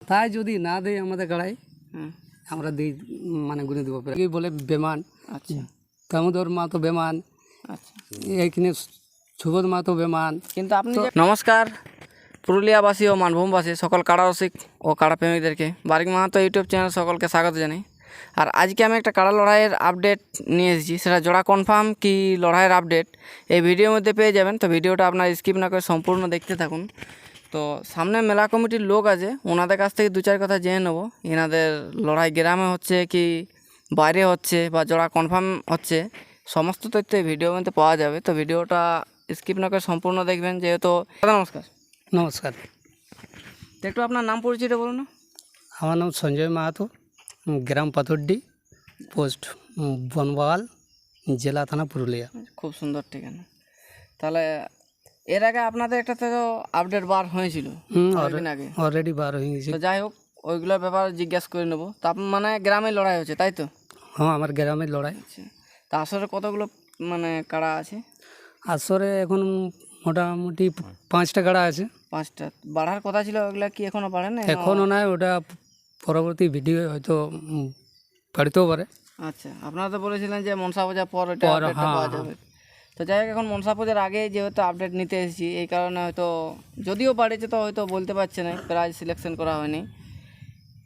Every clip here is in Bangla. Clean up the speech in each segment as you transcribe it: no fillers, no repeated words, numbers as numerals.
তাই যদি না দেয় আমাদের গাড়াই আমরা দিই মানে গুনে দেবো কি বলে বেমান। আচ্ছা দামোদর মাহাতো বেমান, আচ্ছা। এইখানে সুবোধ মাহাতো বেমান। কিন্তু আপনি নমস্কার পুরুলিয়াবাসী ও মানভূমবাসী সকল কাড়া রসিক ও কাড়া প্রেমিকদেরকে বারিক মাহাতো ইউটিউব চ্যানেল সকলকে স্বাগত জানাই। আর আজকে আমি একটা কাড়া লড়াইয়ের আপডেট নিয়ে এসেছি, সেটা জোড়া কনফার্ম কি লড়াইয়ের আপডেট এই ভিডিওর মধ্যে পেয়ে যাবেন। তো ভিডিওটা আপনার স্কিপ না করে সম্পূর্ণ দেখতে থাকুন। তো সামনে মেলা কমিটির লোক আছে, ওনাদের কাছ থেকে দু চার কথা জেনে নেবো এনাদের লড়াই গ্রামে হচ্ছে কি বাইরে হচ্ছে বা জোড়া কনফার্ম হচ্ছে, সমস্ত তথ্য এই ভিডিওর মধ্যে পাওয়া যাবে। তো ভিডিওটা স্কিপ না করে সম্পূর্ণ দেখবেন। যেহেতু দাদা নমস্কার। নমস্কার। তো একটু আপনার নাম পরিচয়টা বলুন না। আমার নাম সঞ্জয় মাহাতো, গ্রাম পাথরডি, পোস্ট বনবাগাল, জেলা থানা পুরুলিয়া। খুব সুন্দর ঠিকানা। তাহলে এর আগে আপনাদের একটা তো আপডেট বার হয়েছিল অনেকদিন আগে, অলরেডি বার হয়ে গেছে। তো যাই হোক ওইগুলোর ব্যাপারে জিজ্ঞাসা করে নেবো। তা মানে গ্রামে লড়াই হচ্ছে তাই তো? হ্যাঁ, আমার গ্রামের লড়াই। আচ্ছা, তা আসলে কতগুলো মানে কাড়া আছে? আসরে এখন মোটামুটি 5টা গাড়া আছে। 5টা বাড়ার কথা ছিল, ওগুলা কি এখনো বাড়ে না? এখনও নয়, ওটা পরবর্তী ভিডিও হয়তো বাড়তেও পারে। আচ্ছা, আপনারা তো বলেছিলেন যে মনসা পূজার পর ওটা আপডেটটা পাওয়া যাবে। তো যাই হোক এখন মনসা পূজার আগে যেহেতু আপডেট নিতে এসেছি, এই কারণে হয়তো যদিও বাড়িছে তো হয়তো বলতে পারছে না, প্রাইজ সিলেকশন করা হয়নি।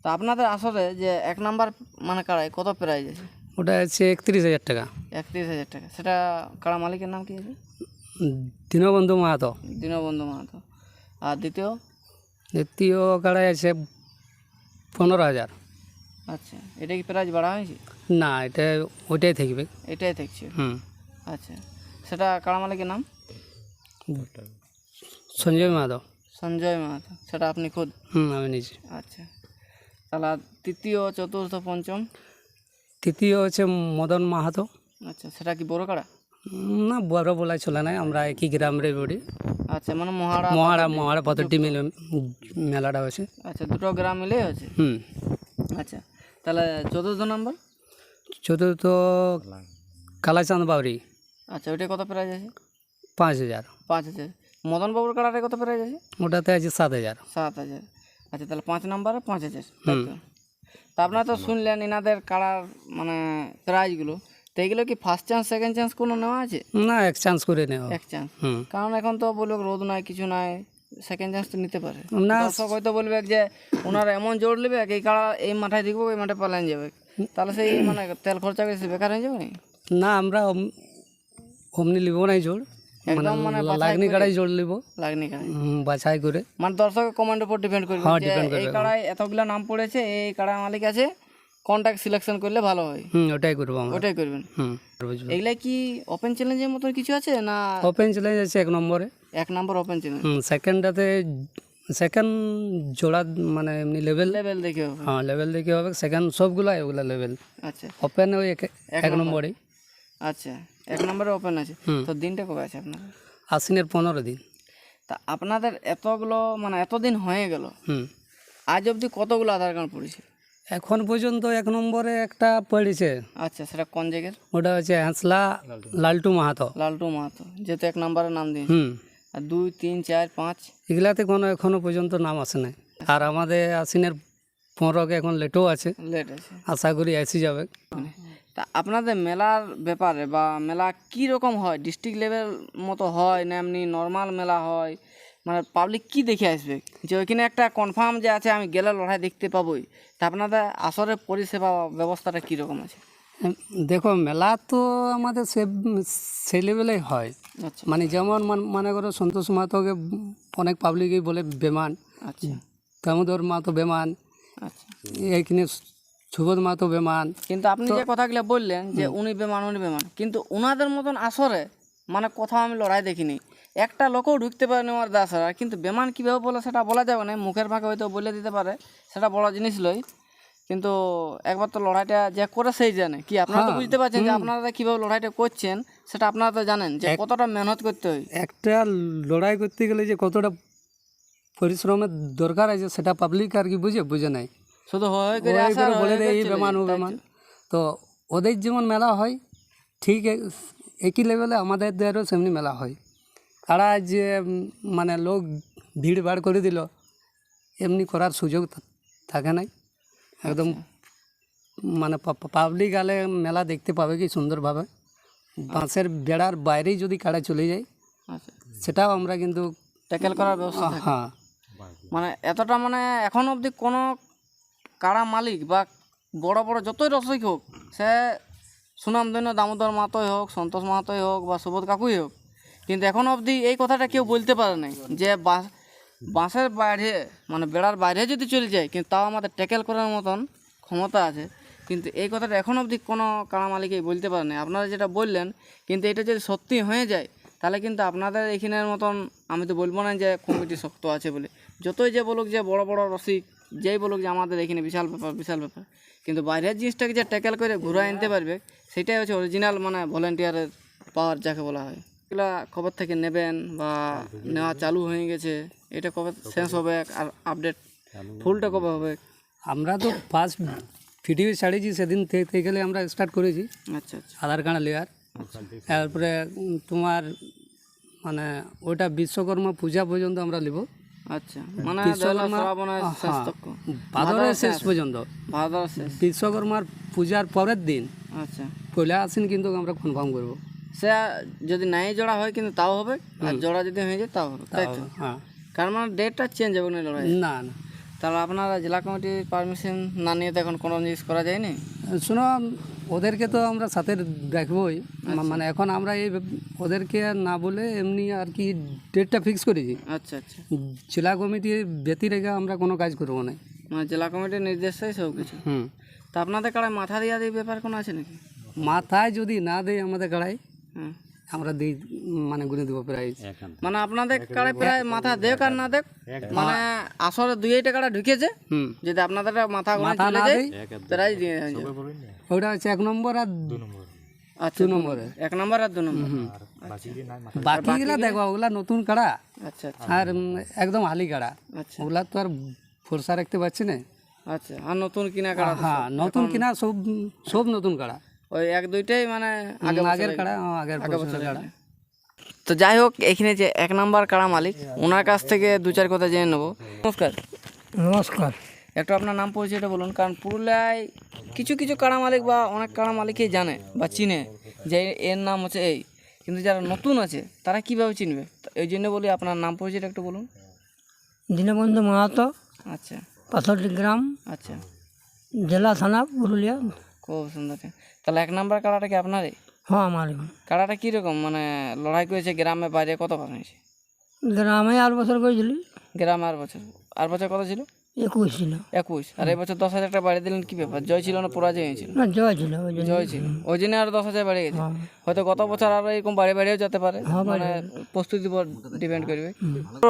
তো আপনাদের আসলে যে 1 নাম্বার মানে কাড়াই কত প্রাইজ আছে? ওটা আছে 31,000 টাকা। 31,000 টাকা। সেটা কাড়া মালিকের নাম কি আছে? দীনবন্ধু মাহাতো। দীনবন্ধু মাহাতো। আর দ্বিতীয় গাড়াই আছে 15,000। আচ্ছা, এটা কি প্রাইজ বাড়া হয়েছে? না, এটা ওইটাই থাকবে। এটাই থাকছে। হুম। আচ্ছা, সেটা কাড়া মালিকের নাম? সঞ্জয় মাহাতো। সঞ্জয় মাহাতো। সেটা আপনি খুদ? আমি নিজে। আচ্ছা, তাহলে তৃতীয় চতুর্থ পঞ্চম? তৃতীয় হচ্ছে মদন মাহাতো। আচ্ছা, সেটা কি বড় কাড়া? না, বড় বলা চলে না, আমরা একই গ্রামের বড়ি। আচ্ছা, মানে মহারা পাথরটি মিলে মেলাটা হয়েছে। আচ্ছা, দুটো গ্রাম মিলেই হচ্ছে। আচ্ছা, তাহলে চতুর্থ নম্বর? চতুর্থ কালাচাঁদ বাউরি। আচ্ছা, ওইটা কত প্রাইজ আছে? 5,000। 5,000। মদন বাবুর কাড়াটা কত প্রাইজ আছে? ওটাতে আছে 7,000। 7,000। আচ্ছা, তাহলে 5 নম্বরে 5,000। তা আপনারা তো শুনলেন এনাদের কাড়ার মানে প্রাইজগুলো। তো এগুলো কি ফার্স্ট চান্স সেকেন্ড চান্স কোনো নেওয়া আছে? না, এক চান্স করে নেওয়া। এক চান্স। কারণ এখন তো বলবে রোদ নাই কিছু নাই, সেকেন্ড চান্স তো নিতে পারে না। দর্শক হয়তো বলবে যে ওনারা এমন জোর নেবে এই কাড়া এই মাথায় দেখবো এই মাঠে পালান যাবে, তাহলে সেই মানে তেল খরচা করে বেকার হয়ে যাবে না। আমরা অমনি লিব নাই জোর, একদম মানে লাগনি কাড়াই জোর লিব, লাগনি কাড়াই বাছাই করে। মানে দর্শকের কমেন্টের উপর ডিপেন্ড করবে যে এই কাড়ায় এতগুলা নাম পড়েছে, এই কাড়া মালিক আছে, কন্ট্যাক্ট সিলেকশন করলে ভালো হয়। ওটাই করবো আমরা। ওটাই করবেন। এগুলা কি ওপেন চ্যালেঞ্জের মতো কিছু আছে না? ওপেন চ্যালেঞ্জ আছে 1 নম্বরে। 1 নম্বর ওপেন চ্যালেঞ্জ। সেকেন্ডটাতে সেকেন্ড জোড়া মানে এমনি লেভেল দেখে হবে। হ্যাঁ, লেভেল দেখে হবে। সেকেন্ড সবগুলা ওগুলা লেভেল। আচ্ছা, ওপেন ওই 1 নম্বরে। আচ্ছা, 1 নম্বরে ওপেন আছে। তো দিনটা কবে আছে আপনাদের? আশ্বিনের 15 দিন। তা আপনাদের এতগুলো মানে এতদিন হয়ে গেল, আজ অবধি কতগুলো আধার কার্ড পড়েছে? এখন পর্যন্ত 1 নম্বরে একটা পড়েছে। আচ্ছা, সেটা কোন জায়গার? ওটা হচ্ছে হাঁসলা লালটু মাহাতো। লালটু মাহাতো, যেহেতু 1 নম্বরের নাম দিয়ে। আর 2, 3, 4, 5 এগুলাতে এখনো পর্যন্ত নাম আসে নাই। আর আমাদের আশ্বিনের 15 এখন লেটও আছে, লেট আছে, আশা করি এসে যাবে। তা আপনাদের মেলার ব্যাপারে বা মেলা কি রকম হয়? ডিস্ট্রিক্ট লেভেল মতো হয় না এমনি নর্মাল মেলা হয়? মানে পাবলিক কি দেখে আসবে যে ওইখানে একটা কনফার্ম যে আছে আমি গেলে লড়াই দেখতে পাবোই? তা আপনাদের আসরের পরিষেবা ব্যবস্থাটা কীরকম আছে? দেখো, মেলা তো আমাদের সেই লেভেলেই হয়। আচ্ছা, মানে যেমন মনে করো সন্তোষ মাহাতোকে অনেক পাবলিকই বলে বেমান। আচ্ছা, দামোদর মাহাতো বেমান। আচ্ছা, এইখানে সুবোধ মাহাতো বেমান। কিন্তু আপনি যে কথাগুলো বললেন যে উনি বেমান, কিন্তু ওনাদের মতন আসরে মানে কোথাও আমি লড়াই দেখিনি, একটা লোকও ঢুকতে পারেনি আমার দাসরা। কিন্তু বেমান কীভাবে বলে সেটা বলা যাবে না, মুখের ফাঁকে হয়তো বলে দিতে পারে, সেটা বড় জিনিস লই। কিন্তু একবার তো লড়াইটা যে করে সেই জানে। কি আপনারা তো বুঝতে পারছেন যে আপনারা কীভাবে লড়াইটা করছেন, সেটা আপনারা তো জানেন যে কতটা মেহনত করতে হয়। একটা লড়াই করতে গেলে যে কতটা পরিশ্রমের দরকার আছে সেটা পাবলিক আর কি বুঝে নাই, শুধু বলে দেয় এই বেমান ও বেমান। তো ওদের যেমন মেলা হয় ঠিক একই লেভেলে আমাদেরও সেমনি মেলা হয়। তারা যে মানে লোক ভিড় ভাড় করে দিল, এমনি করার সুযোগ থাকে নাই একদম মানে পাবলিক আলে মেলা দেখতে পাবে কি সুন্দরভাবে। বাঁশের বেড়ার বাইরেই যদি কাড়া চলে যায় আচ্ছা, সেটাও আমরা কিন্তু ট্যাকেল করার ব্যবস্থা থাকে। হ্যাঁ মানে এতটা মানে এখন অবধি কোনো কাড়া মালিক বা বড় বড় যতই রসিক হোক, সে সুনামধন্য দামোদর মাহাতোই হোক, সন্তোষ মাহাতোই হোক বা সুবোধ কাকুই হোক, কিন্তু এখন অবধি এই কথাটা কেউ বলতে পারে নাই যে বাঁশের বাইরে মানে বেড়ার বাইরে যদি চলে যায় কিন্তু তাও আমাদের ট্যাকেল করার মতন ক্ষমতা আছে। কিন্তু এই কথাটা এখন অবধি কোনো কাড়া মালিকই বলতে পারে না। আপনারা যেটা বললেন, কিন্তু এটা যদি সত্যি হয়ে যায় তাহলে কিন্তু আপনাদের এখানের মতন আমি তো বলবো না যে কমিটি শক্ত আছে বলে, যতই যে বলুক যে বড় বড় রসিক যেই বলুক যে আমাদের এখানে বিশাল ব্যাপার বিশাল ব্যাপার, কিন্তু বাইরের জিনিসটাকে যে ট্যাকেল করে ঘুরায় আনতে পারবে সেটাই হচ্ছে অরিজিনাল মানে ভলেন্টিয়ারের পাওয়ার যাকে বলা হয়। এগুলা খবর থেকে নেবেন বা নেওয়া চালু হয়ে গেছে, এটা কবে শেষ হবে আর আপডেট ফুলটা কবে হবে? আমরা তো ফার্স্ট ভিডিও ছাড়িয়েছি সেদিন থেকে গেলে আমরা স্টার্ট করেছি আচ্ছা আচ্ছা আধার কার্ড লেয়ার। তারপরে তোমার মানে ওইটা বিশ্বকর্মা পূজা পর্যন্ত আমরা নেব, আচ্ছা, মানে শ্রাবণের শেষ তক, ভাদরের শেষ পর্যন্ত। ভাদরের শেষ। বিশ্বকর্মার পূজার পরের দিন আচ্ছা, পয়লা আসেন কিন্তু আমরা কনফার্ম করবো। সে যদি নাই জোড়া হয় কিন্তু তাও হবে, আর জোড়া যদি হয়ে যায় তাও হবে, তাই তো? হ্যাঁ, কারণ মানে ডেটটা চেঞ্জ হবে না লড়াই। না না তাহলে আপনারা জেলা কমিটির পারমিশন না নিয়ে তো এখন কোনো জিনিস করা যায়নি? শোনো, ওদেরকে তো আমরা সাথে রাখবোই, মানে এখন আমরা এই ওদেরকে না বলে এমনি আর কি ডেটটা ফিক্স করেছি। আচ্ছা আচ্ছা, জেলা কমিটির ব্যতি রেখে আমরা কোনো কাজ করবো না। মানে জেলা কমিটির নির্দেশই সব কিছু। তা আপনাদের কাড়ায় মাথা দেওয়া দিয়ে ব্যাপার কোনো আছে নাকি? মাথায় যদি না দেয় আমাদের কাড়াই হ্যাঁ, আমরা দিই, মানে গুনে দেবো প্রাইজ। মানে আপনাদের কাড়ায় প্রায় মাথা দেখ আর না দেখ, মানে আসলে দুই টাকাটা ঢুকেছে, যদি আপনাদের মাথা গুনে চলে যায় প্রাইজ দিয়ে যাবে। ওটা হচ্ছে 1 নম্বর আর 2 নম্বর। আচ্ছা, 2 নম্বরে 1 নম্বর আর 2 নম্বর। বাকিগুলা দেখো, ওগুলা নতুন কাড়া আচ্ছা আচ্ছা আর একদম হালি কাড়া, আচ্ছা ওগুলা তো আর ফোরসা রাখতে পারছি না। আচ্ছা, আর নতুন কিনা কাড়া তো হ্যাঁ, নতুন কিনা সব সব নতুন কাড়া, ওই 1-2টাই মানে আগের কাড়া, আগের বছরের কাড়া। তো যাই হোক, এখানে যে 1 নম্বর কাড়া মালিক, ওনার কাছ থেকে 2-4 কথা জেনে নেবো। নমস্কার। নমস্কার। একটু আপনার নাম পরিচয়টা বলুন, কারণ পুরুলিয়ায় কিছু কিছু কাড়া মালিক বা অনেক কাড়া মালিকই জানে বা চিনে যে এর নাম হচ্ছে এই, কিন্তু যারা নতুন আছে তারা কীভাবে চিনবে? এই জন্য বলি আপনার নাম পরিচয়টা একটু বলুন। দীনবন্ধু মাহাতো, আচ্ছা 65 গ্রাম, আচ্ছা, জেলা থানা পুরুলিয়া। খুব সুন্দর। তাহলে 1 নম্বর কাড়াটা কি আপনারই? হ্যাঁ, আমার কাড়াটা কীরকম মানে লড়াই করেছে গ্রামে বাইরে কত ভালো হয়েছে? গ্রামে 8 বছর করেছিলি, গ্রামে আর বছর কত ছিল? 21 ছিল। 21। আর এই বছর 10,000 টাকা বাড়িয়ে দিলেন, কি ব্যাপার? জয় ছিল না পরাজয় হয়েছিল? না, জয় ছিল, ওই জন্য। জয় ছিল, ওই জন্য আরো 10,000 বেড়ে গেছে। হয়তো গত বছর আরো এরকম বাড়িয়েও যেতে পারে, মানে প্রস্তুতির উপর ডিপেন্ড করবে।